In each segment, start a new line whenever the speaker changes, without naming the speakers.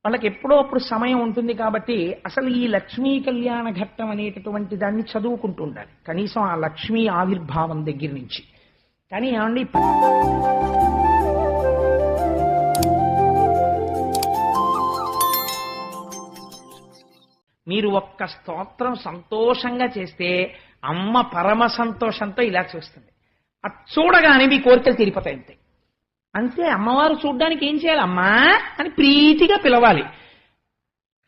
వాళ్ళకి ఎప్పుడో అప్పుడు సమయం ఉంటుంది కాబట్టి అసలు ఈ లక్ష్మీ కళ్యాణ ఘట్టం అనేటటువంటి దాన్ని చదువుకుంటూ ఉండాలి, కనీసం ఆ లక్ష్మీ ఆవిర్భావం దగ్గర నుంచి. కానీ ఏమండి, మీరు ఒక్క స్తోత్రం సంతోషంగా చేస్తే అమ్మ పరమ సంతోషంతో ఇలా చూస్తుంది. అది చూడగానే మీ కోరికలు తీరిపోతాయి. అంతే అంతే. అమ్మవారు చూడ్డానికి ఏం చేయాలి? అమ్మా అని ప్రీతిగా పిలవాలి,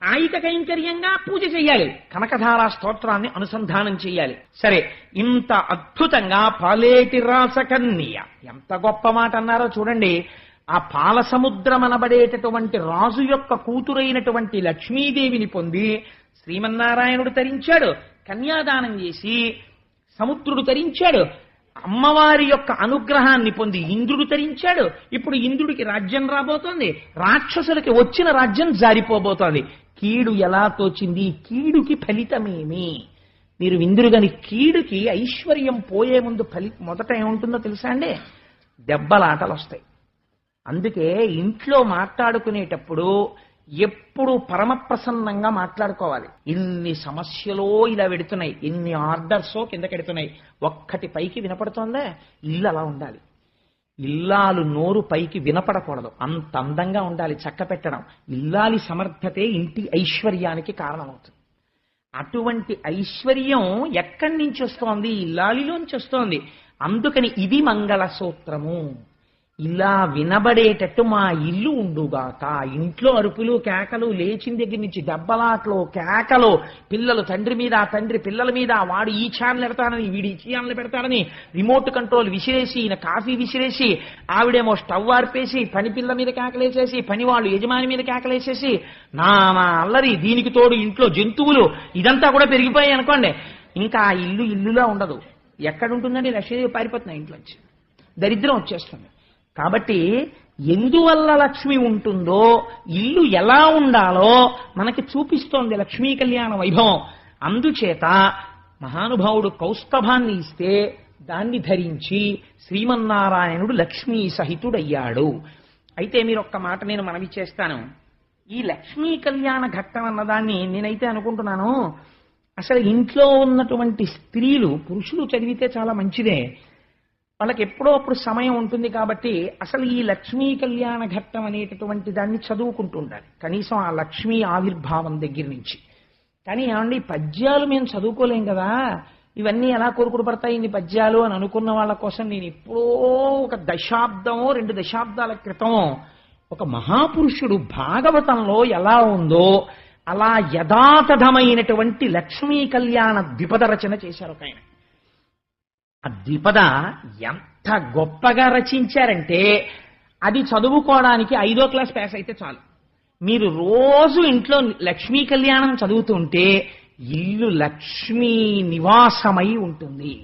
కాయిక కైంకర్యంగా పూజ చెయ్యాలి, కనకధారా స్తోత్రాన్ని అనుసంధానం చెయ్యాలి. సరే, ఇంత అద్భుతంగా పాలేటి రాసకన్య, ఎంత గొప్ప మాట అన్నారో చూడండి. ఆ పాల సముద్రం అనబడేటటువంటి రాజు యొక్క కూతురైనటువంటి లక్ష్మీదేవిని పొంది శ్రీమన్నారాయణుడు తరించాడు, కన్యాదానం చేసి సముద్రుడు తరించాడు, అమ్మవారి యొక్క అనుగ్రహాన్ని పొంది ఇంద్రుడు తరించాడు. ఇప్పుడు ఇంద్రుడికి రాజ్యం రాబోతోంది, రాక్షసులకి వచ్చిన రాజ్యం జారిపోబోతోంది. కీడు ఎలా తోచింది? కీడుకి ఫలితమేమి? మీరు విందురుగని కీడుకి ఐశ్వర్యం పోయే ముందు మొదట ఏముంటుందో తెలుసా అండి? దెబ్బలాటలు వస్తాయి. అందుకే ఇంట్లో మాట్లాడుకునేటప్పుడు ఎప్పుడు పరమ ప్రసన్నంగా మాట్లాడుకోవాలి. ఇన్ని సమస్యలో ఇలా పెడుతున్నాయి, ఇన్ని ఆర్డర్సో కిందకెడుతున్నాయి, ఒక్కటి పైకి వినపడుతోందా? ఇల్లు అలా ఉండాలి. ఇల్లాలు నోరు పైకి వినపడకూడదు, అంత అందంగా ఉండాలి చక్క పెట్టడం. ఇల్లాలి సమర్థతే ఇంటి ఐశ్వర్యానికి కారణమవుతుంది. అటువంటి ఐశ్వర్యం ఎక్కడి నుంచి వస్తోంది? ఇల్లాలిలోంచి వస్తోంది. అందుకని ఇది మంగళసూత్రము. ఇలా వినబడేటట్టు మా ఇల్లు ఉండుగాక. ఇంట్లో అరుపులు కేకలు, లేచిన దగ్గర నుంచి దెబ్బలాట్లు కేకలు, పిల్లలు తండ్రి మీద, తండ్రి పిల్లల మీద, వాడు ఈ ఛానల్ పెడతాడని వీడు ఈ ఛానల్ పెడతాడని రిమోట్ కంట్రోల్ విసిరేసి, ఈయన కాఫీ విసిరేసి, ఆవిడేమో స్టవ్ ఆర్పేసి పని పిల్ల మీద కేకలేసేసి, పని వాళ్ళు యజమాని మీద కేకలేసేసి, నా అల్లరి, దీనికి తోడు ఇంట్లో జంతువులు, ఇదంతా కూడా పెరిగిపోయాయి అనుకోండి. ఇంకా ఆ ఇల్లు ఇల్లులా ఉండదు. ఎక్కడుంటుందండి? లక్ష్మీదేవి పారిపోతున్నాయి ఇంట్లోంచి, దరిద్రం వచ్చేస్తుంది. కాబట్టి ఎందువల్ల లక్ష్మి ఉంటుందో, ఇల్లు ఎలా ఉండాలో మనకి చూపిస్తోంది లక్ష్మీ కళ్యాణ వైభవం. అందుచేత మహానుభావుడు కౌస్తభాన్ని ఇస్తే దాన్ని ధరించి శ్రీమన్నారాయణుడు లక్ష్మీ సహితుడయ్యాడు. అయితే మీరు ఒక్క మాట నేను మనవి చేస్తాను. ఈ లక్ష్మీ కళ్యాణ ఘట్టం అన్నదాన్ని నేనైతే అనుకుంటున్నాను, అసలు ఇంట్లో ఉన్నటువంటి స్త్రీలు, పురుషులు చదివితే చాలా మంచిదే, వాళ్ళకి ఎప్పుడో అప్పుడు సమయం ఉంటుంది కాబట్టి అసలు ఈ లక్ష్మీ కళ్యాణ ఘట్టం అనేటటువంటి దాన్ని చదువుకుంటూ ఉండాలి, కనీసం ఆ లక్ష్మీ ఆవిర్భావం దగ్గర నుంచి. కానీ ఏమండి, పద్యాలు మేము చదువుకోలేం కదా, ఇవన్నీ ఎలా కోరుకుడు పడతాయి ఇన్ని పద్యాలు అని అనుకున్న వాళ్ళ కోసం నేను ఎప్పుడో ఒక దశాబ్దమో 2 దశాబ్దాల క్రితం ఒక మహాపురుషుడు భాగవతంలో ఎలా ఉందో అలా యథాతథమైనటువంటి లక్ష్మీ కళ్యాణ ద్విపద రచన చేశారు ఒక ఆయన. ఆ ద్విపద ఎంత గొప్పగా రచించారంటే అది చదువుకోవడానికి 5వ క్లాస్ పాస్ అయితే చాలు. మీరు రోజు ఇంట్లో లక్ష్మీ కళ్యాణం చదువుతుంటే ఇల్లు లక్ష్మీ నివాసమై ఉంటుంది.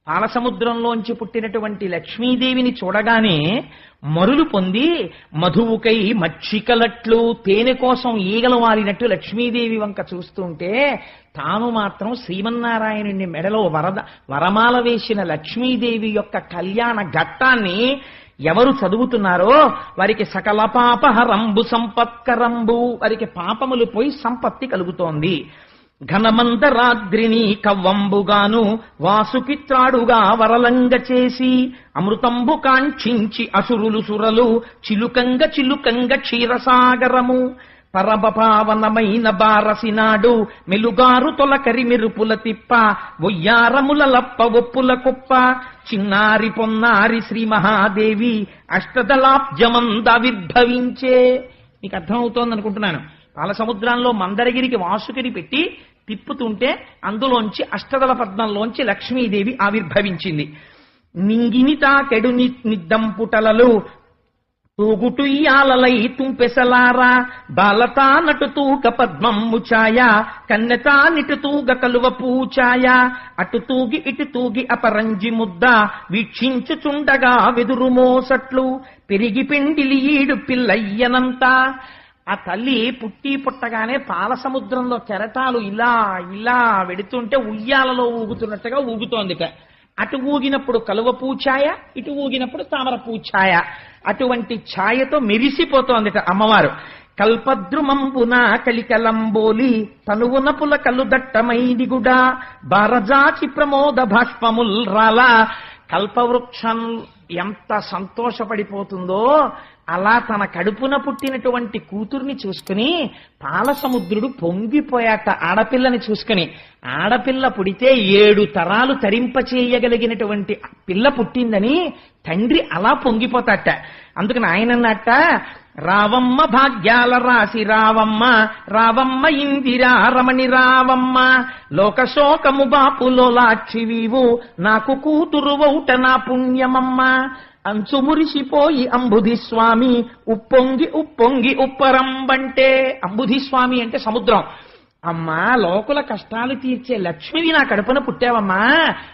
పాలసముద్రంలోంచి పుట్టినటువంటి లక్ష్మీదేవిని చూడగానే మరులు పొంది మధువుకై మచ్చికలట్లు తేనె కోసం ఈగలు వారినట్టు లక్ష్మీదేవి వంక చూస్తుంటే తాను మాత్రం శ్రీమన్నారాయణుని మెడలో వరమాల వేసిన లక్ష్మీదేవి యొక్క కళ్యాణ ఘట్టాన్ని ఎవరు చదువుతున్నారో వారికి సకల పాపహరంబు సంపత్కరంబు, వారికి పాపములు పోయి సంపత్తి కలుగుతోంది. ఘనమందరాద్రిని కవ్వంబుగాను వాసుకిత్రాడుగా వరలంగ చేసి అమృతంబు కాంక్షించి అసురులు సురలు చిలుకంగ చిలుకంగ క్షీరసాగరము పరమపావనమైన బారసినాడు మెలుగారు తొలకరి మెరుపుల తిప్ప ఒయ్యారముల లప్ప ఒప్పుల కుప్ప చిన్నారి పొన్నారి శ్రీ మహాదేవి అష్టదళాబ్జమందావిర్భవించే. మీకు అర్థమవుతోంది అనుకుంటున్నాను. పాలసముద్రంలో మందరగిరికి వాసుకిని పెట్టి తిప్పుతుంటే అందులోంచి అష్టదళ పద్మంలోంచి లక్ష్మీదేవి ఆవిర్భవించింది. నింగిని తాకెడు నిద్దంపుటలలు తూగుటుయ్యాలలై తుంపెసలారా బాలతా నటుతూగ పద్మమ్ము ఛాయ కన్నెతా నిటుతూగ కలువ పూచాయ అటు తూగి ఇటు తూగి అపరంజి ముద్ద వీక్షించుచుండగా వెదురు మోసట్లు పెరిగి పిండిలి ఈడు పిల్లయ్యనంతా. ఆ తల్లి పుట్టగానే పాలసముద్రంలో కెరటాలు ఇలా ఇలా వెడుతుంటే ఉయ్యాలలో ఊగుతున్నట్టుగా ఊగుతోందిట. అటు ఊగినప్పుడు కలువ పూఛాయ, ఇటు ఊగినప్పుడు తామర పూఛాయ, అటువంటి ఛాయతో మెరిసిపోతోందిట అమ్మవారు. కల్పద్రుమంబున కలికలంబోలి తనువున పులకలు దట్టమైదిగుడా బారజాచి ప్రమోద భాష్పముల్ రాల. కల్పవృక్షం ఎంత సంతోషపడిపోతుందో అలా తన కడుపున పుట్టినటువంటి కూతుర్ని చూసుకుని పాలసముద్రుడు పొంగిపోయాట. ఆడపిల్లని చూసుకుని, ఆడపిల్ల పుడితే 7 తరాలు తరింపచేయగలిగినటువంటి పిల్ల పుట్టిందని తండ్రి అలా పొంగిపోతాట. అందుకని ఆయన అన్నట్ట, రావమ్మ భాగ్యాల రాసి రావమ్మ, రావమ్మ ఇందిరా రమణి రావమ్మ, లోకశోకము బాపులోలాక్షివీవు, నాకు కూతురు వౌట నా పుణ్యమమ్మ, అంచు మురిసిపోయి అంబుధి స్వామి, ఉప్పొంగి ఉప్పొంగి ఉప్పరంబంటే. అంబుధి స్వామి అంటే సముద్రం. అమ్మా, లోకుల కష్టాలు తీర్చే లక్ష్మివి నా కడుపున పుట్టావమ్మా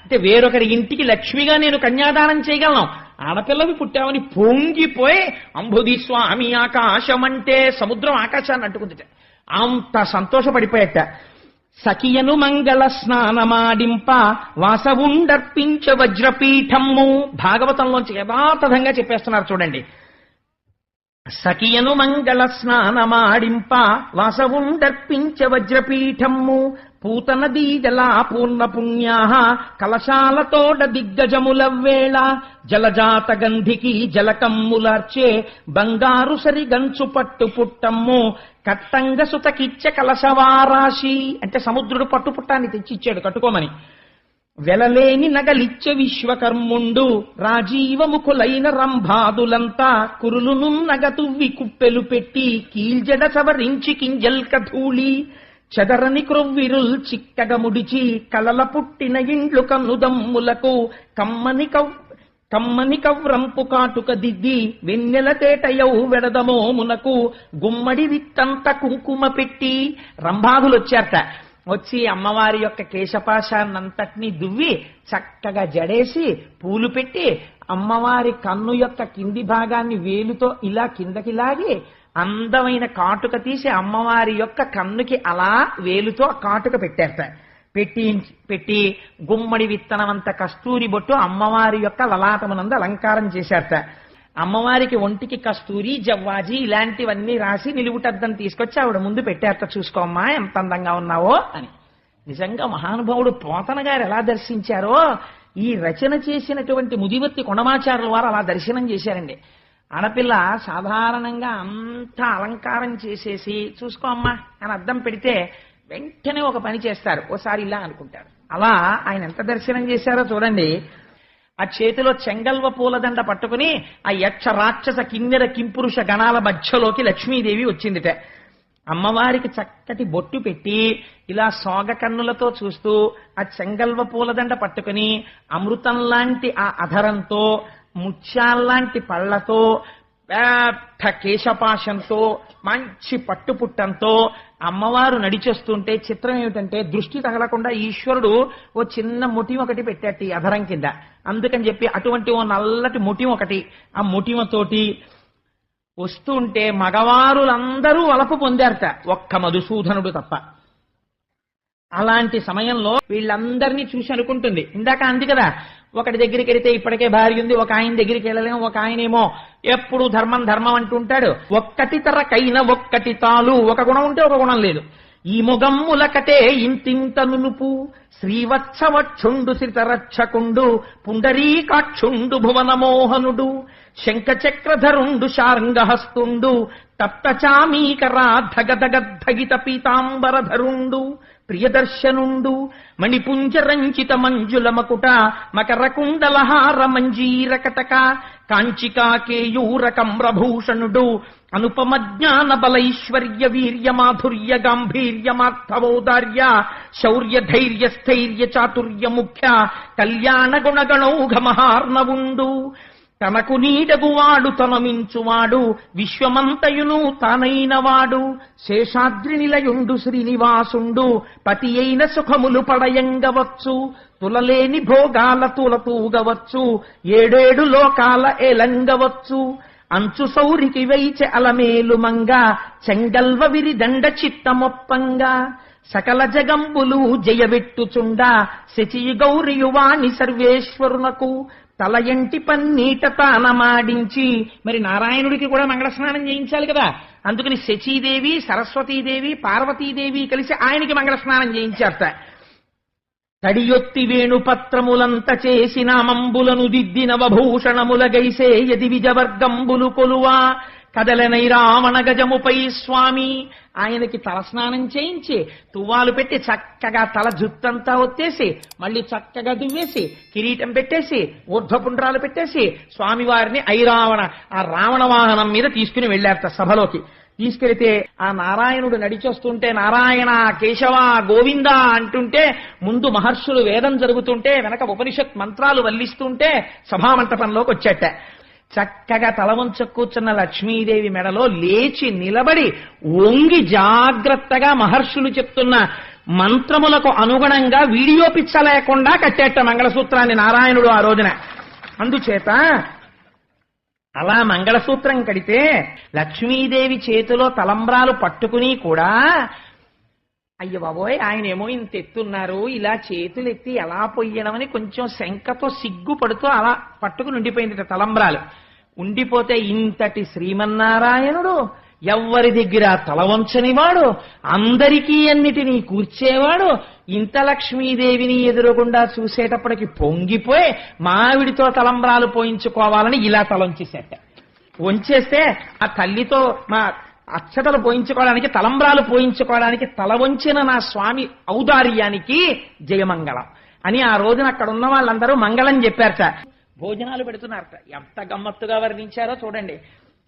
అంటే వేరొకరి ఇంటికి లక్ష్మిగా నేను కన్యాదానం చేయగలను, ఆడపిల్లవి పుట్టావని పొంగిపోయి అంబుధి స్వామి ఆకాశం అంటే సముద్రం ఆకాశాన్ని అంటుకుందిట. అంత సంతోషపడిపోయట. సఖియను మంగళ స్నానమాడింప వాసవుండర్పించ వజ్రపీఠమ్ము. భాగవతంలోంచి యథాతథంగా చెప్పేస్తున్నారు చూడండి. సఖియను మంగళ స్నానమాడింప వాసవుండర్పించ వజ్రపీఠమ్ము, పూతన దీజలా పూర్ణ పుణ్యా కలశాలతోడ దిగ్గజములవ్వేళ, జలజాత గంధికి జలకమ్ములార్చే బంగారు సరిగంచు పట్టు పుట్టమ్ము, కట్టంగ సుతకిచ్చ కలశవారాశి అంటే సముద్రుడు పట్టుపుట్టాన్ని తెచ్చిచ్చాడు కట్టుకోమని. వెలలేని నగలిచ్చ విశ్వకర్ముండు, రాజీవముఖులైన రంభాదులంతా కురులును నగతువ్వి కుప్పెలు పెట్టి, కీల్జడ సవరించి కింజల్క ధూళి, చెదరని క్రొవ్విరుల్ చిక్కగ ముడిచి, కలల పుట్టిన ఇండ్లు కన్నుదమ్ములకు కమ్మని కవ్రంపు కాటుక దిద్ది, వెన్నెల తేటయౌ వెడదమోమునకు గుమ్మడి విత్తంత కుంకుమ పెట్టి. రంభాదులు వచ్చారట. వచ్చి అమ్మవారి యొక్క కేశపాశాన్నంతటినీ దువ్వి చక్కగా జడేసి పూలు పెట్టి, అమ్మవారి కన్ను యొక్క కింది భాగాన్ని వేలుతో ఇలా కిందకి లాగి అందమైన కాటుక తీసి అమ్మవారి యొక్క కన్నుకి అలా వేలుతో కాటుక పెట్టేస్త. పెట్టి గుమ్మడి విత్తనమంత కస్తూరి బొట్టు అమ్మవారి యొక్క లలాటమునందు అలంకారం చేశారట. అమ్మవారికి ఒంటికి కస్తూరి జవ్వాజీ ఇలాంటివన్నీ రాసి నిలువుటద్దం తీసుకొచ్చి ఆవిడ ముందు పెట్టారట. చూసుకోమ్మా ఎంత అందంగా ఉన్నావో అని. నిజంగా మహానుభావుడు పోతన గారు ఎలా దర్శించారో ఈ రచన చేసినటువంటి ముదివర్తి కొండమాచారుల వారు అలా దర్శనం చేశారండి. ఆడపిల్ల సాధారణంగా అంతా అలంకారం చేసేసి చూసుకో అమ్మా అని అద్దం పెడితే వెంటనే ఒక పని చేస్తారు, ఓసారి ఇలా అనుకుంటారు. అలా ఆయన ఎంత దర్శనం చేశారో చూడండి. ఆ చేతిలో చెంగల్వ పూలదండ పట్టుకుని ఆ యక్ష రాక్షస కిన్నెర కింపురుష గణాల మధ్యలోకి లక్ష్మీదేవి వచ్చిందిట. అమ్మవారికి చక్కటి బొట్టు పెట్టి ఇలా సోగ కన్నులతో చూస్తూ ఆ చెంగల్వ పూలదండ పట్టుకుని అమృతం లాంటి ఆ అధరంతో ముత్యాల్లాంటి పళ్లతో పెద్ద కేశపాశంతో మంచి పట్టుపుట్టంతో అమ్మవారు నడిచేస్తుంటే చిత్రం ఏమిటంటే దృష్టి తగలకుండా ఈశ్వరుడు ఓ చిన్న ముఠి ఒకటి పెట్టాట ఈ అధరం కింద. అందుకని చెప్పి అటువంటి ఓ నల్లటి ముఠి ఒకటి ఆ ముఠిమతోటి వస్తూ ఉంటే మగవారులందరూ వలపు పొందారట, ఒక్క మధుసూదనుడు తప్ప. అలాంటి సమయంలో వీళ్ళందరినీ చూసి అనుకుంటుంది, ఇందాక అంది కదా ఒకటి దగ్గరికి వెళితే ఇప్పటికే భార్య ఉంది, ఒక ఆయన దగ్గరికి వెళ్ళలేము, ఒక ఆయనేమో ఎప్పుడు ధర్మం ధర్మం అంటుంటాడు. ఒక్కటి తరకైన ఒక్కటి తాలు, ఒక గుణం ఉంటే ఒక గుణం లేదు. ఈ మొగమ్ములకటే ఇంతింత నునుపు, శ్రీవత్సవక్షుండు శ్రితరక్షకుండు, పుండరీకాక్షుండు భువనమోహనుడు, శంఖచక్రధరుండు శార్ంగహస్తుండు, తప్తచామీకరా ధగధగద్ధగిత పీతాంబరధరుండు, ప్రియదర్శనుండు, మణిపుంజరంచిత మంజుల మకుట, మకరకుండలహార మంజీరకటక, కాంచికాకేయూర కమ్రభూషణుడు, అనుపమ జ్ఞాన బలైశ్వర్య వీర్య మాధుర్య గాంభీర్యమార్థవౌదార్య, శౌర్య ధైర్య స్థైర్య చాతుర్య ముఖ్య, కళ్యాణ గుణగణౌఘ మహార్ణవుండు, తనకు నీడగువాడు తనమించువాడు, విశ్వమంతయును తానైనవాడు, శేషాద్రి నిలయుండు శ్రీనివాసుండు, పతి అయిన సుఖములు పడయంగవచ్చు, తులలేని భోగాల తులతూగవచ్చు, 7 లోకాల ఏలంగవచ్చు, అంచు సౌరికి వైచె అలమేలు మంగ, చెంగల్వ విరిదండ చిత్తమొప్పంగా, సకల జగంబులు జయవెట్టుచుండ, శచి గౌరియువాణి సర్వేశ్వరునకు, తల ఎంటి పన్నీట తానమాడించి. మరి నారాయణుడికి కూడా మంగళ స్నానం చేయించాలి కదా, అందుకని శచీదేవి, సరస్వతీదేవి, పార్వతీదేవి కలిసి ఆయనకి మంగళ స్నానం చేయించారట. తడియొత్తి వేణుపత్రములంత చేసిన మంబులను దిద్దిన వభూషణముల గైసే యది విజవర్గంబులు కొలువా. కదలనై రావణ గజముపై స్వామి. ఆయనకి తలస్నానం చేయించి తువ్వాలు పెట్టి చక్కగా తల జుత్తంతా ఒత్తేసి మళ్ళీ చక్కగా దువ్వేసి కిరీటం పెట్టేసి ఊర్ధ్వపుండ్రాలు పెట్టేసి స్వామివారిని ఐరావణ ఆ రావణ వాహనం మీద తీసుకుని వెళ్ళారట సభలోకి. తీసుకెళితే ఆ నారాయణుడు నడిచొస్తుంటే నారాయణ కేశవ గోవింద అంటుంటే ముందు మహర్షులు వేదం జరుగుతుంటే వెనక ఉపనిషత్ మంత్రాలు వల్లిస్తుంటే సభామంటపంలోకి వచ్చేట. చక్కగా తల వంచ కూర్చున్న లక్ష్మీదేవి మెడలో లేచి నిలబడి వంగి జాగ్రత్తగా మహర్షులు చెప్తున్న మంత్రములకు అనుగుణంగా వీడియో పిచ్చ లేకుండా కట్టేట మంగళసూత్రాన్ని నారాయణుడు ఆ రోజున. అందుచేత అలా మంగళసూత్రం కడితే లక్ష్మీదేవి చేతిలో తలంబ్రాలు పట్టుకుని కూడా అయ్య బాబోయ్ ఆయన ఏమో ఇంత ఎత్తున్నారు, ఇలా చేతులు ఎత్తి ఎలా పొయ్యడమని కొంచెం శంకతో సిగ్గుపడుతూ అలా పట్టుకుని ఉండిపోయింది తలంబ్రాలు. ఉండిపోతే ఇంతటి శ్రీమన్నారాయణుడు ఎవ్వరి దగ్గర తల వంచనివాడు, అందరికీ అన్నిటినీ కూర్చేవాడు, ఇంత లక్ష్మీదేవిని ఎదురుగుండా చూసేటప్పటికి పొంగిపోయి మావిడితో తలంబ్రాలు పోయించుకోవాలని ఇలా తలంచేసేట. వంచేస్తే ఆ తల్లితో మా అక్షతలు పోయించుకోవడానికి తలంబ్రాలు పోయించుకోవడానికి తల వంచిన నా స్వామి ఔదార్యానికి జయమంగళం అని ఆ రోజున అక్కడ ఉన్న వాళ్ళందరూ మంగళం చెప్పారట. భోజనాలు పెడుతున్నారట. ఎంత గమ్మత్తుగా వర్ణించారో చూడండి.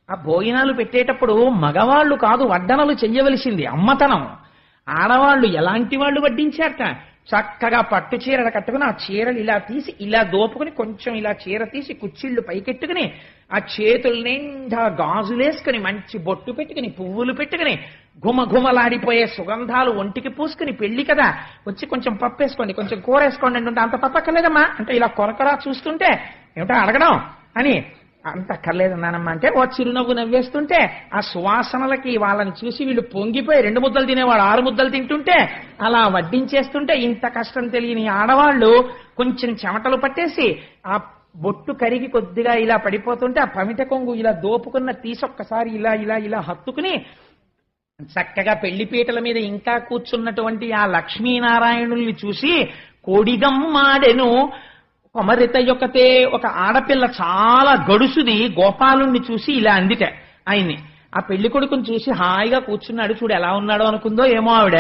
ఆ భోజనాలు పెట్టేటప్పుడు మగవాళ్లు కాదు వడ్డనలు చెయ్యవలసింది, అమ్మతనం. ఆడవాళ్లు ఎలాంటి వాళ్ళు వడ్డించారట. చక్కగా పట్టు చీరలు కట్టుకుని ఆ చీరలు ఇలా తీసి ఇలా దోపుకుని కొంచెం ఇలా చీర తీసి కుచ్చిళ్ళు పైకెట్టుకుని ఆ చేతుల నిండా గాజులేసుకుని మంచి బొట్టు పెట్టుకుని పువ్వులు పెట్టుకుని ఘుమఘుమలాడిపోయే సుగంధాలు ఒంటికి పూసుకుని పెళ్లి కదా వచ్చి కొంచెం పప్పు వేసుకోండి కొంచెం కూర వేసుకోండి అంటుంటే అంత పప్పక్కర్లేదమ్మా అంటే ఇలా కొరకొరా చూస్తుంటే ఏమిటో అడగడం అని అంత అక్కర్లేదన్నానమ్మా అంటే ఓ చిరునవ్వు నవ్వేస్తుంటే ఆ సువాసనలకి వాళ్ళని చూసి వీళ్ళు పొంగిపోయి 2 ముద్దలు తినేవాడు 6 ముద్దలు తింటుంటే అలా వడ్డించేస్తుంటే ఇంత కష్టం తెలియని ఆడవాళ్లు కొంచెం చెమటలు పట్టేసి ఆ బొట్టు కరిగి కొద్దిగా ఇలా పడిపోతుంటే ఆ పమిట కొంగు ఇలా దోపుకున్న తీసొక్కసారి ఇలా ఇలా ఇలా హత్తుకుని చక్కగా పెళ్లిపీటల మీద ఇంకా కూర్చున్నటువంటి ఆ లక్ష్మీనారాయణుల్ని చూసి కోడిగమ్మాడెను కొమరిత యొక్కతే ఒక ఆడపిల్ల చాలా గడుసుది గోపాలుణ్ణి చూసి ఇలా అందిట ఆయన్ని. ఆ పెళ్లి కొడుకుని చూసి హాయిగా కూర్చున్నాడు చూడు ఎలా ఉన్నాడో అనుకుందో ఏమో ఆవిడ.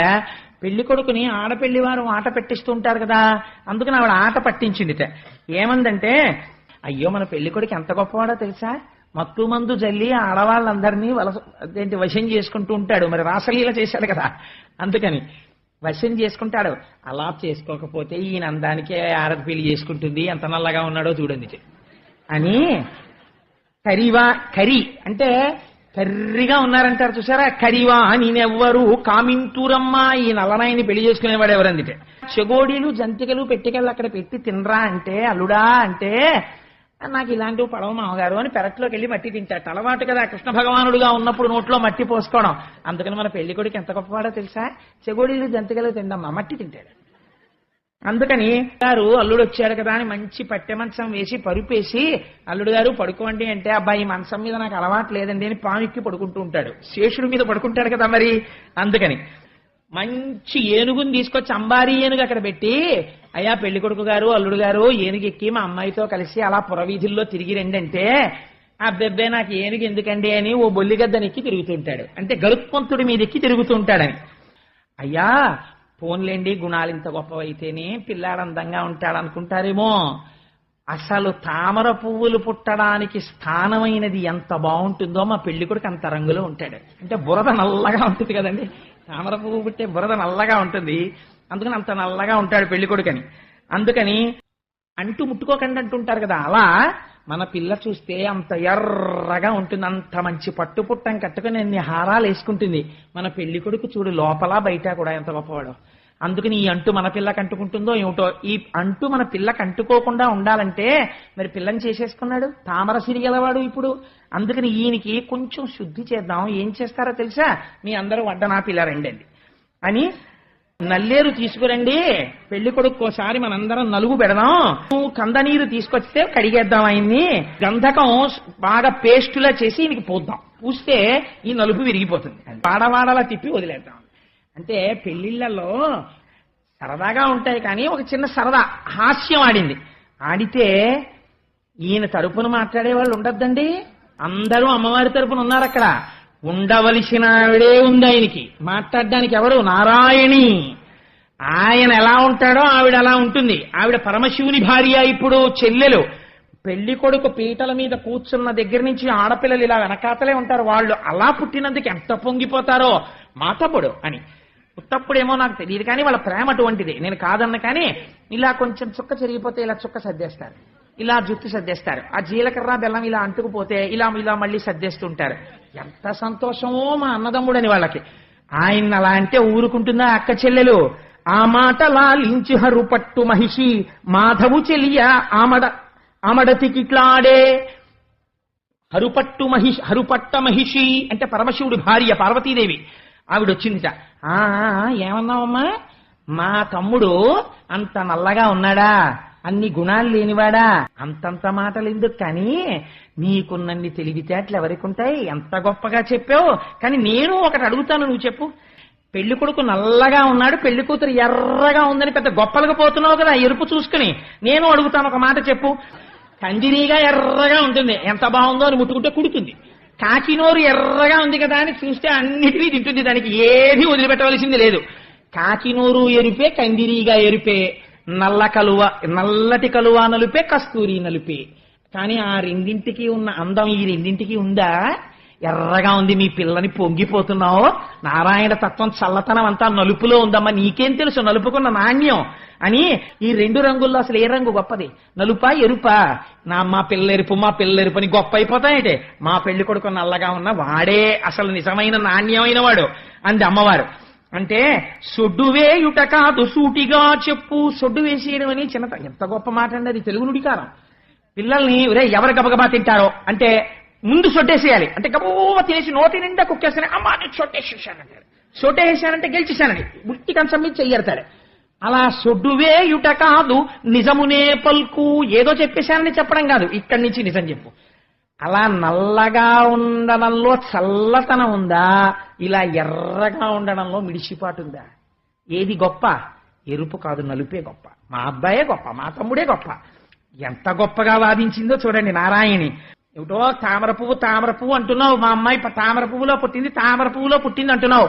పెళ్లి కొడుకుని ఆడపెళ్లి వారు ఆట పెట్టిస్తూ ఉంటారు కదా అందుకని ఆవిడ ఆట పట్టించిందిట. ఏమందంటే అయ్యో మన పెళ్లి కొడుకు ఎంత గొప్పవాడో తెలుసా, మత్తు మందు జల్లి ఆడవాళ్ళందరినీ వశం చేసుకుంటూ ఉంటాడు. మరి రాసలీల చేశాడు కదా అందుకని వశం చేసుకుంటాడు. అలా చేసుకోకపోతే ఈయన అందానికే ఆడది పెళ్లి చేసుకుంటుంది ఎంత నల్లగా ఉన్నాడో చూడండి అని. కరివా కరి అంటే కర్రిగా ఉన్నారంటారు చూసారా, కరివా నేనెవ్వరు కామింటూరమ్మా ఈ నల్లనాయని పెళ్లి చేసుకునేవాడు ఎవరందిటే. చెగోడీలు జంతికలు పెట్టికెళ్ళి అక్కడ పెట్టి తినరా అంటే అల్లుడా అంటే నాకు ఇలాంటివి పడవ మామగారు అని పెరట్లోకి వెళ్ళి మట్టి తింటాడు. అలవాటు కదా కృష్ణ భగవానుడుగా ఉన్నప్పుడు నోట్లో మట్టి పోసుకోవడం. అందుకని మన పెళ్లి కొడుకు ఎంత గొప్పవాడో తెలుసా, చెగోడీలు జంతికలు తిందమ్మా మట్టి తింటాడు. అందుకని గారు అల్లుడు వచ్చాడు కదా అని మంచి పట్టె మంచం వేసి పరుపేసి అల్లుడు గారు పడుకోండి అంటే అబ్బాయి ఈ మంచం మీద నాకు అలవాటు లేదండి అని పామిక్కి పడుకుంటూ ఉంటాడు. శేషుడి మీద పడుకుంటాడు కదా మరి. అందుకని మంచి ఏనుగుని తీసుకొచ్చి అంబారీ ఏనుగు అక్కడ పెట్టి అయ్యా పెళ్లి కొడుకు గారు అల్లుడు గారు ఏనుగు ఎక్కి మా అమ్మాయితో కలిసి అలా పురవీధుల్లో తిరిగి రండి అంటే అబ్బెబ్బే నాకు ఏనుగు ఎందుకండి అని ఓ బొల్లిగద్దనెక్కి తిరుగుతుంటాడు. అంటే గరుత్మంతుడి మీద ఎక్కి తిరుగుతుంటాడని. అయ్యా పోన్లేండి గుణాలు ఇంత గొప్పవైతేనే పిల్లాడు అందంగా ఉంటాడు అనుకుంటారేమో. అసలు తామర పువ్వులు పుట్టడానికి స్థానమైనది ఎంత బాగుంటుందో మా పెళ్లి కొడుకు అంత రంగులో ఉంటాడు. అంటే బురద నల్లగా ఉంటుంది కదండి, తామర పువ్వు పుట్టే బురద నల్లగా ఉంటుంది అందుకని అంత నల్లగా ఉంటాడు పెళ్లి కొడుకని. అందుకని అంటూ ముట్టుకోకండి అంటుంటారు కదా అలా మన పిల్ల చూస్తే అంత ఎర్రగా ఉంటుంది, అంత మంచి పట్టు పుట్టం కట్టుకుని అన్ని హారాలు వేసుకుంటుంది. మన పెళ్లి కొడుకు చూడు లోపల బయట కూడా ఎంత గొప్పవాడు. అందుకని ఈ అంటు మన పిల్లకి అంటుకుంటుందో ఏమిటో. ఈ అంటు మన పిల్లకి అంటుకోకుండా ఉండాలంటే మరి పిల్లని చేసేసుకున్నాడు తామర సిరిగలవాడు ఇప్పుడు. అందుకని ఈయనకి కొంచెం శుద్ధి చేద్దాం. ఏం చేస్తారో తెలుసా, మీ అందరూ వడ్డనా పిల్ల రండి అని నల్లేరు తీసుకురండి, పెళ్లి కొడుకోసారి మనందరం నలుగు పెడదాం, కందనీరు తీసుకొస్తే కడిగేద్దాం ఆయన్ని, గంధకం బాగా పేస్టులా చేసి ఈయనకి పోద్దాం, పూస్తే ఈ నలుపు విరిగిపోతుంది, వాడవాడలా తిప్పి వదిలేద్దాం. అంటే పెళ్లిళ్లలో సరదాగా ఉంటాయి కానీ ఒక చిన్న సరదా హాస్యం ఆడింది. ఆడితే ఈయన తరపున మాట్లాడే వాళ్ళు ఉండద్దండి, అందరూ అమ్మవారి తరపున ఉన్నారు అక్కడ. ఉండవలసిన ఆవిడే ఉంది ఆయనకి, మాట్లాడడానికి ఎవరు? నారాయణి. ఆయన ఎలా ఉంటాడో ఆవిడ అలా ఉంటుంది. ఆవిడ పరమశివుని భార్య, ఇప్పుడు చెల్లెలు. పెళ్లి కొడుకు పీటల మీద కూర్చున్న దగ్గర నుంచి ఆడపిల్లలు ఇలా వెనకాతలే ఉంటారు. వాళ్ళు అలా పుట్టినందుకు ఎంత పొంగిపోతారో, మా తమ్ముడు అని. ఉత్తప్పుడేమో నాకు తెలియదు కానీ వాళ్ళ ప్రేమ అటువంటిది, నేను కాదన్న. కానీ ఇలా కొంచెం చుక్క చెరిగిపోతే ఇలా చుక్క సర్దేస్తారు, ఇలా జుట్టు సర్దేస్తారు, ఆ జీలకర్ర బెల్లం ఇలా అంటుకుపోతే ఇలా ఇలా మళ్ళీ సర్దేస్తుంటారు. ఎంత సంతోషమో మా అన్నదమ్ముడని వాళ్ళకి. ఆయన అలా అంటే ఊరుకుంటుందా అక్క చెల్లెలు? ఆ మాట లాలించి హరుపట్టు మహిషి మాధవు చెలియ ఆమడతికిట్లాడే. హరుపట్ట మహిషి అంటే పరమశివుడి భార్య పార్వతీదేవి. ఆవిడొచ్చిందిట. ఏమన్నావమ్మా? మా తమ్ముడు అంత నల్లగా ఉన్నాడా, అన్ని గుణాలు లేనివాడా? అంతంత మాటలు ఎందుకు కానీ, నీకున్నన్ని తెలివితేటలు ఎవరికి ఉంటాయి? ఎంత గొప్పగా చెప్పావు. కానీ నేను ఒకటి అడుగుతాను, నువ్వు చెప్పు. పెళ్లి కొడుకు నల్లగా ఉన్నాడు, పెళ్లి కూతురు ఎర్రగా ఉందని పెద్ద గొప్పలుగా పోతున్నావు కదా ఎరుపు చూసుకుని. నేను అడుగుతాను, ఒక మాట చెప్పు. కందిరీగా ఎర్రగా ఉంటుంది, ఎంత బాగుందో అని ముట్టుకుంటే కుడుతుంది. కాకినోరు ఎర్రగా ఉంది కదా అని చూస్తే అన్నిటినీ తింటుంది, దానికి ఏది వదిలిపెట్టవలసింది లేదు. కాకినోరు ఎరుపే, కందిరీగా ఎరుపే, నల్లటి కలువ నలుపే, కస్తూరి నలుపే. కానీ ఆ రెండింటికి ఉన్న అందం ఈ రెండింటికి ఉందా? ఎర్రగా ఉంది, మీ పిల్లని పొంగిపోతున్నావు. నారాయణ తత్వం చల్లతనం అంతా నలుపులో ఉందమ్మా, నీకేం తెలుసు నలుపుకున్న నాణ్యం అని. ఈ రెండు రంగుల్లో అసలు ఏ రంగు గొప్పది? నలుపా ఎరుపా? మా పిల్లెరుపు అని గొప్ప అయిపోతాయంటే, మా పెళ్లి కొడుకు నల్లగా ఉన్న వాడే అసలు నిజమైన నాణ్యమైన వాడు అంది అమ్మవారు. అంటే సొడ్డు వేయుట కాదు సూటిగా చెప్పు. సొడ్డు వేసేయడం అని చిన్నత, ఎంత గొప్ప మాట అండి అది, తెలుగు నుడికారం. పిల్లల్ని ఎవరు గబగబా తింటారో అంటే ముందు సొట్టేసేయాలి, అంటే గబూవ తినేసి నోటి నిండా కుక్కేస్తానే, అమ్మా నేను సొట్టేసేసానంటారు. సొట్టేసానంటే గెలిచేశానని బుట్టి కంచం మీద చెయ్యడతాడు. అలా సొడ్డు వేయుట కాదు నిజమునే పల్కు. ఏదో చెప్పేశానని చెప్పడం కాదు, ఇక్కడి నుంచి నిజం చెప్పు. అలా నల్లగా ఉండడంలో చల్లతనం ఉందా, ఇలా ఎర్రగా ఉండడంలో మిడిసిపాటు ఉందా? ఏది గొప్ప? ఎరుపు కాదు నలుపే గొప్ప. మా అబ్బాయే గొప్ప, మా తమ్ముడే గొప్ప. ఎంత గొప్పగా వాదించిందో చూడండి నారాయణి. ఏమిటో తామర పువ్వు అంటున్నావు, మా అమ్మాయి తామర పువ్వులో పుట్టింది అంటున్నావు.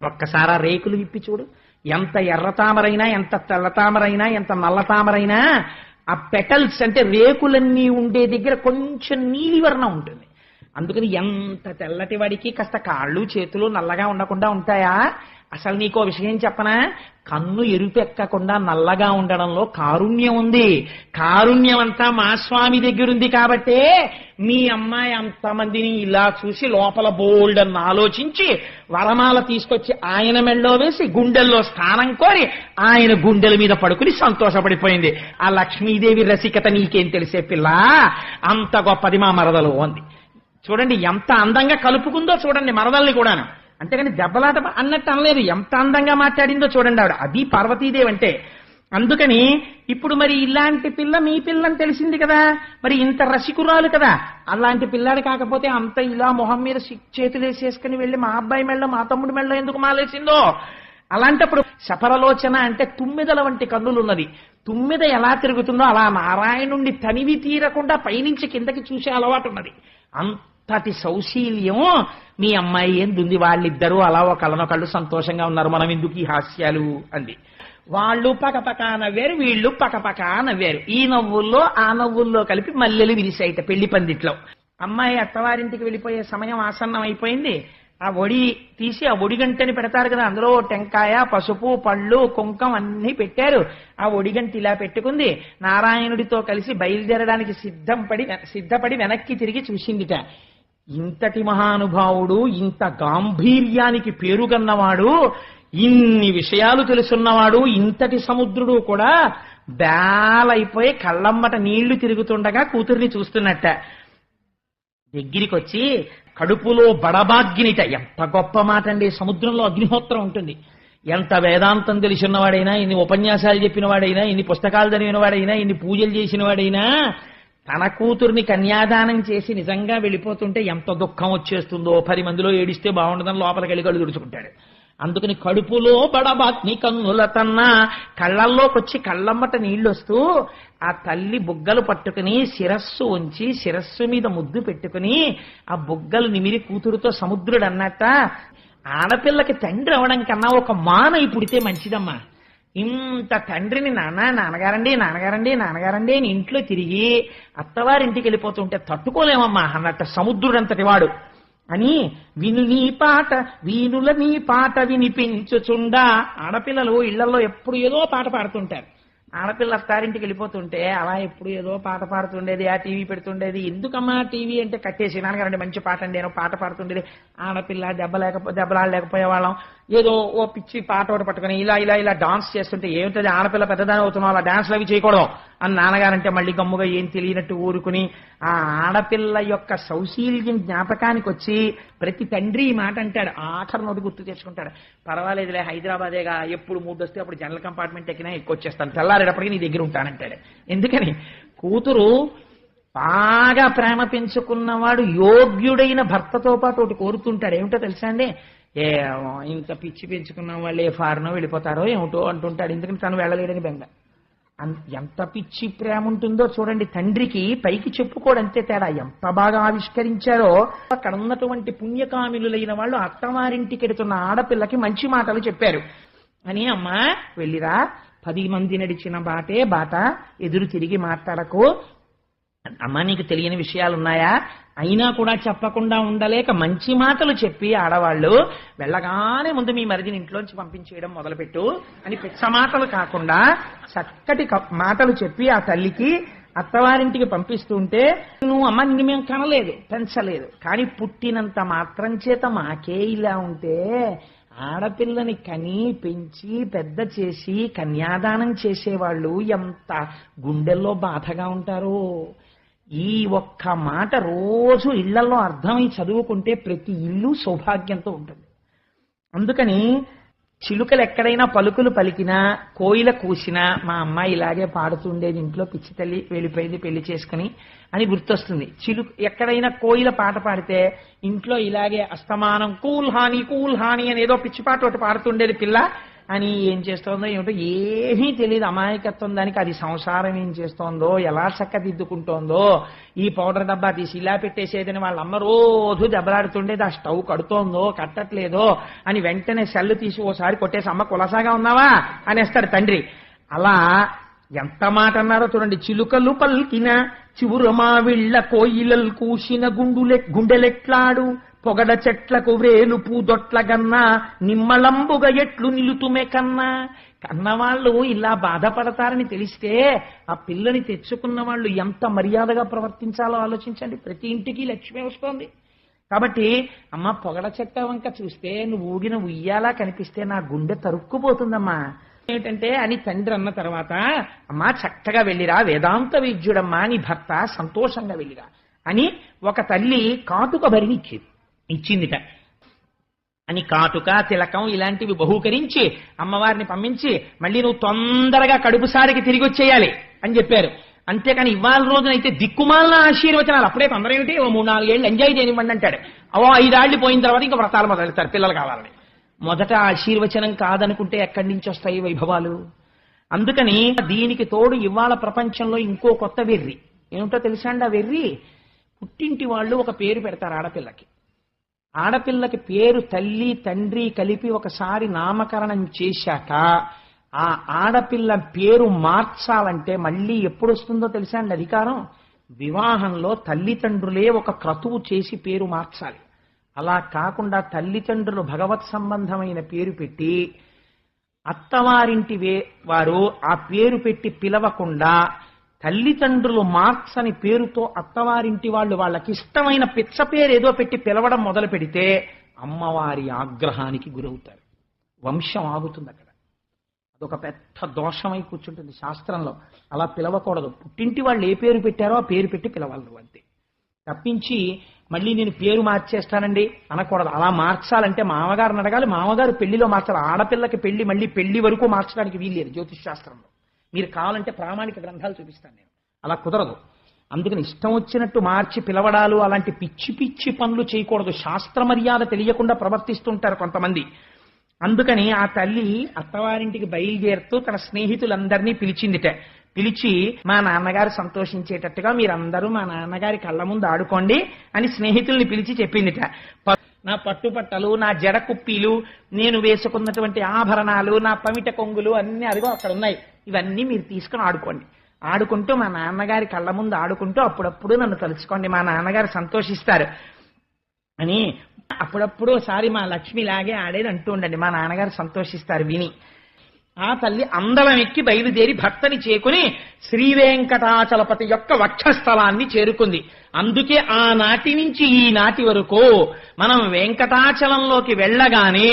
ఒక్కసారి రేకులు విప్పి చూడు, ఎంత ఎర్ర తామరైనా, ఎంత తెల్ల తామరైనా, ఎంత నల్ల తామరైనా ఆ పెటల్స్ అంటే రేకులన్నీ ఉండే దగ్గర కొంచెం నీలివర్ణం ఉంటుంది. అందుకని ఎంత తెల్లటి వాడికి కాస్త కాళ్ళు చేతులు నల్లగా ఉండకుండా ఉంటాయా? అసలు నీకో విషయం చెప్పనా? కన్ను ఎరుపెక్కకుండా నల్లగా ఉండడంలో కారుణ్యం ఉంది. కారుణ్యం అంతా మా స్వామి దగ్గరుంది కాబట్టే మీ అమ్మాయి అంతమందిని ఇలా చూసి లోపల బోల్డ్ అని ఆలోచించి వరమాల తీసుకొచ్చి ఆయన మెళ్ళో వేసి గుండెల్లో స్థానం కోరి ఆయన గుండెల మీద పడుకుని సంతోషపడిపోయింది. ఆ లక్ష్మీదేవి రసికత నీకేం తెలిసే పిల్ల, అంత గొప్పది మా మరదలు అంది. చూడండి ఎంత అందంగా కలుపుకుందో చూడండి మరదల్ని కూడాను. అంతేగాని దెబ్బలాట అన్నట్టు అనలేదు, ఎంత అందంగా మాట్లాడిందో చూడండి ఆవిడ. అది పార్వతీదేవి అంటే. అందుకని ఇప్పుడు మరి ఇలాంటి పిల్ల మీ పిల్లని తెలిసింది కదా, మరి ఇంత రసికురాలు కదా, అలాంటి పిల్లాడు కాకపోతే అంత ఇలా మొహం మీద చేతులు వేసేసుకుని వెళ్ళి మా అబ్బాయి మెళ్ళ మా తమ్ముడి మెళ్ళ ఎందుకు మాలేసిందో. అలాంటప్పుడు శపరలోచన అంటే తుమ్మిదల వంటి కన్నులున్నది. తుమ్మిద ఎలా తిరుగుతుందో అలా నారాయణుండి తనివి తీరకుండా పైనుంచి కిందకి చూసే అలవాటు ఉన్నది. అంతటి సౌశీల్యం మీ అమ్మాయి ఏందుంది. వాళ్ళిద్దరూ అలా ఒకళ్ళనొకళ్ళు సంతోషంగా ఉన్నారు, మనం ఎందుకు ఈ హాస్యాలు అంది. వాళ్ళు పకపక నవ్వారు, వీళ్ళు పకపక నవ్వారు. ఈ నవ్వుల్లో ఆ నవ్వుల్లో కలిపి మల్లెలు విరిసాయిట పెళ్లి పందిట్లో. అమ్మాయి అత్తవారింటికి వెళ్ళిపోయే సమయం ఆసన్నం అయిపోయింది. ఆ ఒడి తీసి ఆ ఒడిగంటని పెడతారు కదా, అందులో టెంకాయ పసుపు పళ్ళు కుంకం అన్ని పెట్టారు. ఆ ఒడిగంట ఇలా పెట్టుకుంది. నారాయణుడితో కలిసి బయలుదేరడానికి సిద్ధపడి వెనక్కి తిరిగి చూసిందిట. ఇంతటి మహానుభావుడు, ఇంత గాంభీర్యానికి పేరుగన్నవాడు, ఇన్ని విషయాలు తెలుసున్నవాడు, ఇంతటి సముద్రుడు కూడా బేలైపోయి కళ్ళమ్మట నీళ్లు తిరుగుతుండగా కూతుర్ని చూస్తున్నట్ట. దగ్గరికి వచ్చి కడుపులో బడబాగ్నిట. ఎంత గొప్ప మాట అండి. సముద్రంలో అగ్నిహోత్రం ఉంటుంది, ఎంత వేదాంతం తెలిసినవాడైనా, ఇన్ని ఉపన్యాసాలు చెప్పిన వాడైనా, ఇన్ని పుస్తకాలు చదివిన వాడైనా, ఇన్ని పూజలు చేసిన వాడైనా తన కూతుర్ని కన్యాదానం చేసి నిజంగా వెళ్ళిపోతుంటే ఎంత దుఃఖం వచ్చేస్తుందో, 10 మందిలో ఏడిస్తే బాగుండదని లోపలికి వెళ్ళి కళ్ళు తుడుచుకుంటాడు. అందుకని కడుపులో బడబాగ్ని కన్నుల తన్నా, కళ్ళల్లోకి వచ్చి కళ్ళమ్మట నీళ్లు వస్తూ ఆ తల్లి బుగ్గలు పట్టుకుని శిరస్సు ఉంచి శిరస్సు మీద ముద్దు పెట్టుకుని ఆ బుగ్గలు నిమిరి కూతురుతో సముద్రుడు అన్నట్ట, ఆడపిల్లకి తండ్రి అవడం కన్నా ఒక మానై పుడితే మంచిదమ్మా. ఇంత తండ్రిని నాన్నగారండి నాన్నగారండి నాన్నగారండి అని ఇంట్లో తిరిగి అత్తవారింటికి వెళ్ళిపోతుంటే తట్టుకోలేమమ్మా అన్నట్టు సముద్రుడంతటి వాడు అని వీనుల నీ పాట వినిపించుచుండా. ఆడపిల్లలు ఇళ్లలో ఎప్పుడు ఏదో పాట పాడుతుంటారు. ఆడపిల్ల అత్తారింటికి వెళ్ళిపోతుంటే అలా ఎప్పుడు ఏదో పాట పాడుతుండేది, ఆ టీవీ పెడుతుండేది. ఎందుకమ్మా టీవీ అంటే కట్టేసి నాన్నగారండి మంచి పాట అండి నేను పాట పాడుతుండేది. ఆడపిల్ల దెబ్బలాడలేకపోయేవాళ్ళం. ఏదో ఓ పిచ్చి పాట ఒకటి పట్టుకుని ఇలా ఇలా ఇలా డాన్స్ చేస్తుంటే ఏమిటది ఆడపిల్ల పెద్దదాని అవుతున్నావు అలా డాన్స్లు అవి చేయకూడదు అని నాన్నగారంటే మళ్ళీ గమ్ముగా ఏం తెలియనట్టు ఊరుకుని ఆ ఆడపిల్ల యొక్క సౌశీల్యం జ్ఞాపకానికి వచ్చి ప్రతి తండ్రి ఈ మాట అంటాడు. ఆఖరి నోటి గుర్తు తెచ్చుకుంటాడు. పర్వాలేదులే హైదరాబాదేగా, ఎప్పుడు మూడు వస్తే అప్పుడు జనరల్ కంపార్ట్మెంట్ ఎక్కినా ఎక్కువ వచ్చేస్తాను, తెల్లారేటప్పటికీ నీ దగ్గర ఉంటానంటాడు. ఎందుకని కూతురు బాగా ప్రేమ పెంచుకున్నవాడు యోగ్యుడైన భర్తతో పాటు ఒకటి కోరుతుంటాడు. ఏమిటో తెలుసా అండి, ఇంత పిచ్చి పెంచుకున్న వాళ్ళు ఏ ఫారినో వెళ్ళిపోతారో ఏమిటో అంటుంటాడు. ఎందుకంటే తను వెళ్ళలేడని బెంగ. ఎంత పిచ్చి ప్రేమ ఉంటుందో చూడండి. తండ్రికి పైకి చెప్పుకోవడంతే తేడా. ఎంత బాగా ఆవిష్కరించారో అక్కడ ఉన్నటువంటి పుణ్యకామిలులైన వాళ్ళు అత్తవారింటికి ఎడుతున్న ఆడపిల్లకి మంచి మాటలు చెప్పారు అని. అమ్మా వెళ్ళిరా, 10 మంది నడిచిన బాటే బాట, ఎదురు తిరిగి మాట్లాడకు. అమ్మ నీకు తెలియని విషయాలున్నాయా, అయినా కూడా చెప్పకుండా ఉండలేక మంచి మాటలు చెప్పి ఆడవాళ్ళు వెళ్ళగానే ముందు మీ మరిదిని ఇంట్లోంచి పంపించేయడం మొదలుపెట్టు అని పిచ్చ మాటలు కాకుండా చక్కటి మాటలు చెప్పి ఆ తల్లికి అత్తవారింటికి పంపిస్తుంటే, నువ్వు అమ్మ నిన్ను మేము కనలేదు పెంచలేదు, కానీ పుట్టినంత మాత్రం చేత మాకే ఇలా ఉంటే ఆడపిల్లని కని పెంచి పెద్ద చేసి కన్యాదానం చేసేవాళ్ళు ఎంత గుండెల్లో బాధగా ఉంటారో. ఈ ఒక్క మాట రోజు ఇళ్లలో అర్థమై చదువుకుంటే ప్రతి ఇల్లు సౌభాగ్యంతో ఉంటుంది. అందుకని చిలుకలు ఎక్కడైనా పలుకులు పలికినా, కోయిల కూసినా మా అమ్మాయి ఇలాగే పాడుతుండేది, ఇంట్లో పిచ్చి తల్లి వెళ్ళిపోయింది పెళ్లి చేసుకుని అని గుర్తొస్తుంది. ఎక్కడైనా కోయిల పాట పాడితే ఇంట్లో ఇలాగే అస్తమానం కూల్ హాని అని ఏదో పిచ్చి పాట ఒకటి పాడుతుండేది పిల్ల అని. ఏం చేస్తోందో ఏమిటో ఏమీ తెలియదు, అమాయకత్వం దానికి. అది సంసారం ఏం చేస్తోందో, ఎలా చక్కదిద్దుకుంటోందో, ఈ పౌడర్ డబ్బా తీసి ఇలా పెట్టేసేదని వాళ్ళ అమ్మ రోజు దెబ్బలాడుతుండేది. ఆ స్టవ్ కడుతోందో కట్టట్లేదో అని వెంటనే సెల్లు తీసి ఓసారి కొట్టేసి అమ్మ కులసాగా ఉన్నావా అనేస్తాడు తండ్రి. అలా ఎంత మాట అన్నారో చూడండి. చిలుకలు పల్కిన చివురమావిళ్ళ కోయిలల్ కూసిన గుండెలెట్లాడు, పొగడ చెట్లకు వ్రేలు పూదొట్ల గన్నా నిమ్మలంబుగా ఎట్లు నిలుతుమే కన్నా. కన్నవాళ్ళు ఇలా బాధపడతారని తెలిస్తే ఆ పిల్లని తెచ్చుకున్న వాళ్ళు ఎంత మర్యాదగా ప్రవర్తించాలో ఆలోచించండి. ప్రతి ఇంటికి లక్ష్మి వస్తోంది కాబట్టి అమ్మ పొగడ చెట్ట వంక చూస్తే నువ్వు ఊగిన ఉయ్యాలా కనిపిస్తే నా గుండె తరుక్కుపోతుందమ్మా. ఏమిటంటే అని తండ్రి అన్న తర్వాత, అమ్మా చక్కగా వెళ్ళిరా, వేదాంత విద్యుడమ్మా నీ భర్త, సంతోషంగా వెళ్ళిరా అని ఒక తల్లి కాటుక భరిని ఇచ్చిందిట. అని కాటుక తిలకం ఇలాంటివి బహూకరించి అమ్మవారిని పంపించి మళ్ళీ నువ్వు తొందరగా కడుపుసారికి తిరిగి వచ్చేయాలి అని చెప్పారు. అంతేకాని ఇవాళ రోజునైతే దిక్కుమాలిన ఆశీర్వచనాలు, అప్పుడే తొందర ఏమిటి, ఓ 3-4 ఏళ్ళు ఎంజాయ్ చేయనివ్వండి అంటాడు. 5 ఏళ్ళు పోయిన తర్వాత ఇంకా వ్రతాలు మొదలెడతారు పిల్లలు కావాలని. మొదట ఆశీర్వచనం కాదనుకుంటే ఎక్కడి నుంచి వస్తాయి వైభవాలు? అందుకని దీనికి తోడు ఇవాళ ప్రపంచంలో ఇంకో కొత్త వెర్రి ఏమిటో తెలుసా అండి. ఆ వెర్రి పుట్టింటి వాళ్ళు ఒక పేరు పెడతారు ఆడపిల్లకి. ఆడపిల్లకి పేరు తల్లి తండ్రి కలిపి ఒకసారి నామకరణం చేశాక ఆ ఆడపిల్ల పేరు మార్చాలంటే మళ్ళీ ఎప్పుడు వస్తుందో తెలుసా అండి అధికారం? వివాహంలో తల్లిదండ్రులే ఒక క్రతువు చేసి పేరు మార్చాలి. అలా కాకుండా తల్లిదండ్రులు భగవత్ సంబంధమైన పేరు పెట్టి అత్తవారింటి వారు ఆ పేరు పెట్టి పిలవకుండా తల్లిదండ్రులు మార్చని పేరుతో అత్తవారింటి వాళ్ళు వాళ్ళకి ఇష్టమైన పిచ్చ పేరు ఏదో పెట్టి పిలవడం మొదలు పెడితే అమ్మవారి ఆగ్రహానికి గురవుతారు. వంశం ఆగుతుంది అక్కడ. అదొక పెద్ద దోషమై కూర్చుంటుంది శాస్త్రంలో. అలా పిలవకూడదు. పుట్టింటి వాళ్ళు ఏ పేరు పెట్టారో ఆ పేరు పెట్టి పిలవాలి అంతే. తప్పించి మళ్ళీ నేను పేరు మార్చేస్తానండి అనకూడదు. అలా మార్చాలంటే మామగారిని అడగాలి, మామగారు పెళ్లిలో మార్చాలి. ఆడపిల్లకి పెళ్లి మళ్ళీ పెళ్లి వరకు మార్చడానికి వీల్లేదు జ్యోతిష్ శాస్త్రంలో. మీరు కావాలంటే ప్రామాణిక గ్రంథాలు చూపిస్తాను నేను. అలా కుదరదు. అందుకని ఇష్టం వచ్చినట్టు మార్చి పిలవడాలు అలాంటి పిచ్చి పిచ్చి పనులు చేయకూడదు. శాస్త్ర మర్యాద తెలియకుండా ప్రవర్తిస్తుంటారు కొంతమంది. అందుకని ఆ తల్లి అత్తవారింటికి బయలుదేరుతూ తన స్నేహితులందరినీ పిలిచిందిట. పిలిచి మా నాన్నగారు సంతోషించేటట్టుగా మీరందరూ మా నాన్నగారి కళ్ళ ముందు ఆడుకోండి అని స్నేహితుల్ని పిలిచి చెప్పిందిట. నా పట్టుపట్టలు, నా జడ కుప్పీలు, నేను వేసుకున్నటువంటి ఆభరణాలు, నా పమిట కొంగులు అన్ని అదిగో అక్కడ ఉన్నాయి, ఇవన్నీ మీరు తీసుకుని ఆడుకోండి. ఆడుకుంటూ మా నాన్నగారి కళ్ళ ముందు ఆడుకుంటూ అప్పుడప్పుడు నన్ను తలుచుకోండి, మా నాన్నగారు సంతోషిస్తారు అని అప్పుడప్పుడు ఒకసారి మా లక్ష్మి లాగే ఆడేది అంటూ ఉండండి, మా నాన్నగారు సంతోషిస్తారు విని. ఆ తల్లి అందలం ఎక్కి బయలుదేరి భర్తని చేకుని శ్రీ వెంకటాచలపతి యొక్క వక్షస్థలాన్ని చేరుకుంది. అందుకే ఆనాటి నుంచి ఈనాటి వరకు మనం వెంకటాచలంలోకి వెళ్ళగానే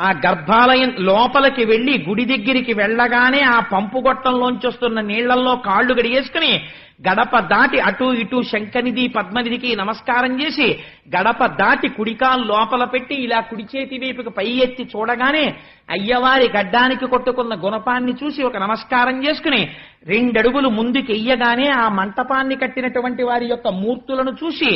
ఆ గర్భాలయం లోపలికి వెళ్లి గుడి దగ్గరికి వెళ్ళగానే ఆ పంపు గొట్టంలోంచి వస్తున్న నీళ్లలో కాళ్లు గడిగేసుకుని గడప దాటి అటు ఇటు శంఖనిధి పద్మనిధికి నమస్కారం చేసి గడప దాటి కుడికాలు లోపల పెట్టి ఇలా కుడి చేతి వైపుకి పై ఎత్తి చూడగానే అయ్యవారి గడ్డానికి కొట్టుకున్న గుణపాన్ని చూసి ఒక నమస్కారం చేసుకుని 2 అడుగులు ముందుకెయ్యగానే ఆ మంటపాన్ని కట్టినటువంటి వారి యొక్క మూర్తులను చూసి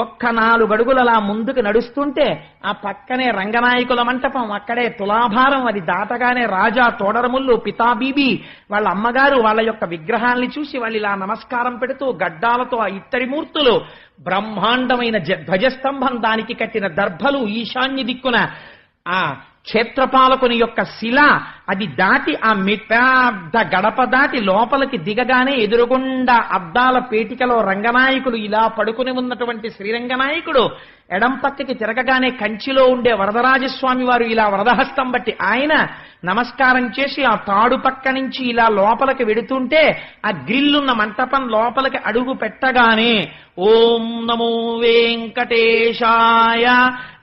ఒక్క 4 అడుగులు అలా ముందుకు నడుస్తుంటే ఆ పక్కనే రంగనాయకుల మంటపం, అక్కడే తులాభారం, అది దాటగానే రాజా తోడరముళ్ళు పితాబీబీ వాళ్ళ అమ్మగారు వాళ్ళ యొక్క విగ్రహాల్ని చూసి వాళ్ళు ఇలా నమస్కారం పెడుతూ గడ్డాలతో ఆ ఇత్తడి మూర్తులు, బ్రహ్మాండమైన ధ్వజస్తంభం, దానికి కట్టిన దర్భలు, ఈశాన్య దిక్కున ఆ క్షేత్రపాలకుని యొక్క శిల, అది దాటి ఆ పెద్ద గడప దాటి లోపలికి దిగగానే ఎదురుగుండా అద్దాల పేటికలో రంగనాయకుడు ఇలా పడుకుని ఉన్నటువంటి శ్రీరంగనాయకుడు, ఎడం పక్కకి తిరగగానే కంచిలో ఉండే వరదరాజస్వామి వారు ఇలా వరదహస్తం బట్టి ఆయన నమస్కారం చేసి ఆ తాడు పక్క నుంచి ఇలా లోపలికి వెడుతుంటే ఆ గ్రిల్లున్న మంటపం లోపలికి అడుగు పెట్టగానే ఓం నమో వెంకటేశాయ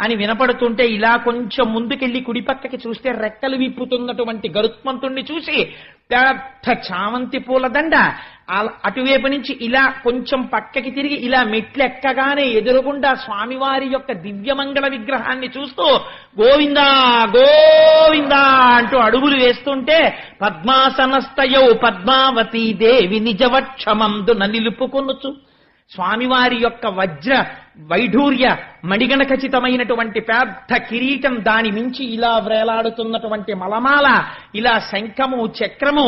అని వినపడుతుంటే ఇలా కొంచెం ముందుకెళ్లి కుడి పక్కకి చూస్తే రెక్కలు విప్పుతున్నటువంటి గరుత్మంతుణ్ణి చూసి పెద్ద చామంతి పూలదండ, అటువైపు నుంచి ఇలా కొంచెం పక్కకి తిరిగి ఇలా మెట్లు ఎక్కగానే ఎదురుగుండా స్వామివారి యొక్క దివ్యమంగళ విగ్రహాన్ని చూస్తూ గోవిందా గోవిందా అంటూ అడుగులు వేస్తుంటే పద్మాసనస్తయౌ పద్మావతీ దేవి నిజవక్షమందున నిలుపుకొనుచు స్వామివారి యొక్క వజ్ర వైఢూర్య మణిగణ ఖచ్చితమైనటువంటి పెద్ద కిరీటం, దాని మించి ఇలా వ్రేలాడుతున్నటువంటి మలమాల, ఇలా శంఖము చక్రము,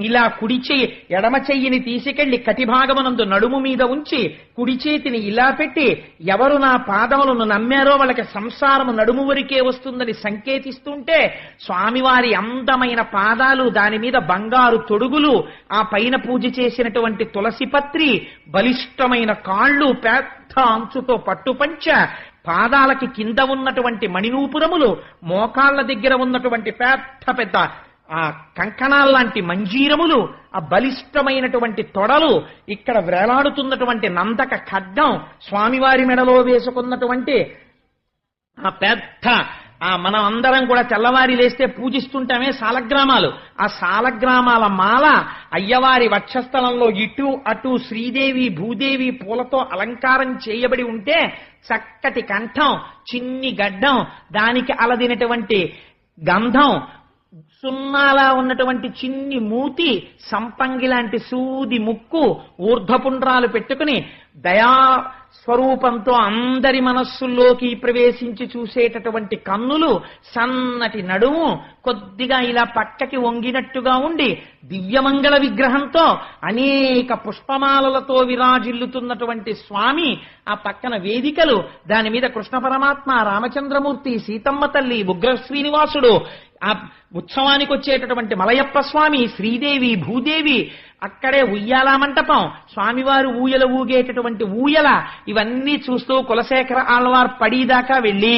ఇలా కుడి చెయ్యి ఎడమ చెయ్యిని తీసుకెళ్లి కటిభాగమునందు నడుము మీద ఉంచి కుడి చేతిని ఇలా పెట్టి ఎవరు నా పాదములను నమ్మారో వాళ్ళకి సంసారము నడుము వరకే వస్తుందని సంకేతిస్తుంటే స్వామివారి అందమైన పాదాలు, దాని మీద బంగారు తొడుగులు, ఆ పైన పూజ చేసినటువంటి తులసి పత్రి, బలిష్టమైన కాళ్ళు, పెద్ద అంచుతో పట్టుపంచ, పాదాలకి కింద ఉన్నటువంటి మణినూపురములు, మోకాళ్ల దగ్గర ఉన్నటువంటి పెద్ద పెద్ద ఆ కంకణాల్లాంటి మంజీరములు, ఆ బలిష్టమైనటువంటి తొడలు, ఇక్కడ వ్రేలాడుతున్నటువంటి నందక ఖడ్గం, స్వామివారి మెడలో వేసుకున్నటువంటి ఆ పెద్ద మనం అందరం కూడా తెల్లవారి లేస్తే పూజిస్తుంటామే సాలగ్రామాలు, ఆ సాలగ్రామాల మాల అయ్యవారి వక్షస్థలంలో ఇటు అటు శ్రీదేవి భూదేవి పూలతో అలంకారం చేయబడి ఉంటే చక్కటి కంఠం, చిన్ని గడ్డం, దానికి అలదినటువంటి గంధం, సున్నాలా ఉన్నటువంటి చిన్ని మూతి, సంపంగి లాంటి సూది ముక్కు, ఊర్ధ్వపుండ్రాలు పెట్టుకుని దయా స్వరూపంతో అందరి మనస్సుల్లోకి ప్రవేశించి చూసేటటువంటి కన్నులు, సన్నటి నడుము, కొద్దిగా ఇలా పక్కకి వంగినట్టుగా ఉండి దివ్యమంగళ విగ్రహంతో అనేక పుష్పమాలలతో విరాజిల్లుతున్నటువంటి స్వామి, ఆ పక్కన వేదికలు, దాని మీద కృష్ణ పరమాత్మ, రామచంద్రమూర్తి, సీతమ్మ తల్లి, ఉగ్ర శ్రీనివాసుడు, ఆ ఉత్సవానికి వచ్చేటటువంటి మలయప్ప స్వామి, శ్రీదేవి భూదేవి, అక్కడే ఉయ్యాల మంటపం, స్వామివారు ఊయల ఊగేటటువంటి ఊయల, ఇవన్నీ చూస్తూ కులశేఖర ఆళ్వార్ పడిదాకా వెళ్లి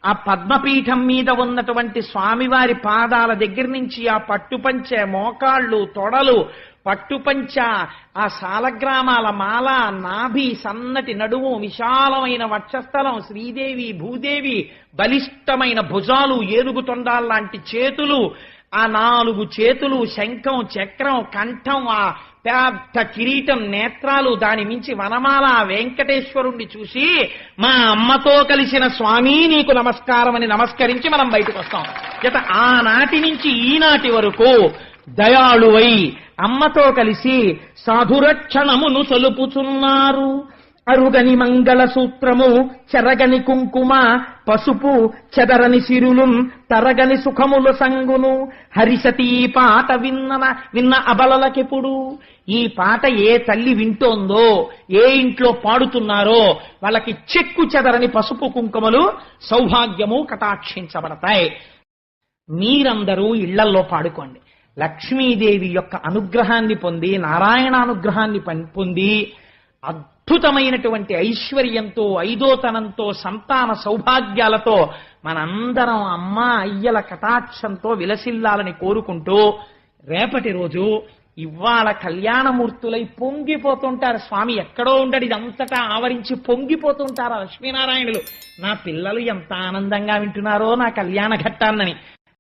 ఆ పద్మపీఠం మీద ఉన్నటువంటి స్వామివారి పాదాల దగ్గర నుంచి ఆ పట్టుపంచె, మోకాళ్ళు, తొడలు, పట్టుపంచ, ఆ సాలగ్రామాల మాల, నాభి, సన్నటి నడుము, విశాలమైన వక్షస్థలం, శ్రీదేవి భూదేవి, బలిష్టమైన భుజాలు, ఏనుగు తొండాల్లాంటి చేతులు, ఆ 4 చేతులు, శంఖం, చక్రం, కంఠం, ఆ పెద్ద కిరీటం, నేత్రాలు, దాని మించి వనమాల, వెంకటేశ్వరుణ్ణి చూసి మా అమ్మతో కలిసిన స్వామి నీకు నమస్కారం అని నమస్కరించి మనం బయటకు వస్తాం. చేత ఆనాటి నుంచి ఈనాటి వరకు దయాళువై అమ్మతో కలిసి సాధురక్షణమును సలుపుచున్నారు. అరుగని మంగళ సూత్రము, చెరగని కుంకుమ, పసుపు, చెదరని సిరులు, తరగని సుఖముల సంగును. హరిసతి ఈ పాట విన్న అబలలకెప్పుడు. ఈ పాట ఏ తల్లి వింటోందో, ఏ ఇంట్లో పాడుతున్నారో వాళ్ళకి చెక్కు చెదరని పసుపు కుంకుమలు, సౌభాగ్యము కటాక్షించబడతాయి. మీరందరూ ఇళ్లల్లో పాడుకోండి. లక్ష్మీదేవి యొక్క అనుగ్రహాన్ని పొంది, నారాయణానుగ్రహాన్ని పొంది, అద్భుతమైనటువంటి ఐశ్వర్యంతో, ఐదోతనంతో, సంతాన సౌభాగ్యాలతో మనందరం అమ్మ అయ్యల కటాక్షంతో విలసిల్లాలని కోరుకుంటూ, రేపటి రోజు ఇవాళ కళ్యాణమూర్తులై పొంగిపోతుంటారు. స్వామి ఎక్కడో ఉండడు, ఇదంతటా ఆవరించి పొంగిపోతుంటారు లక్ష్మీనారాయణులు. నా పిల్లలు ఎంత ఆనందంగా వింటున్నారో నా కళ్యాణ ఘట్టాన్నని.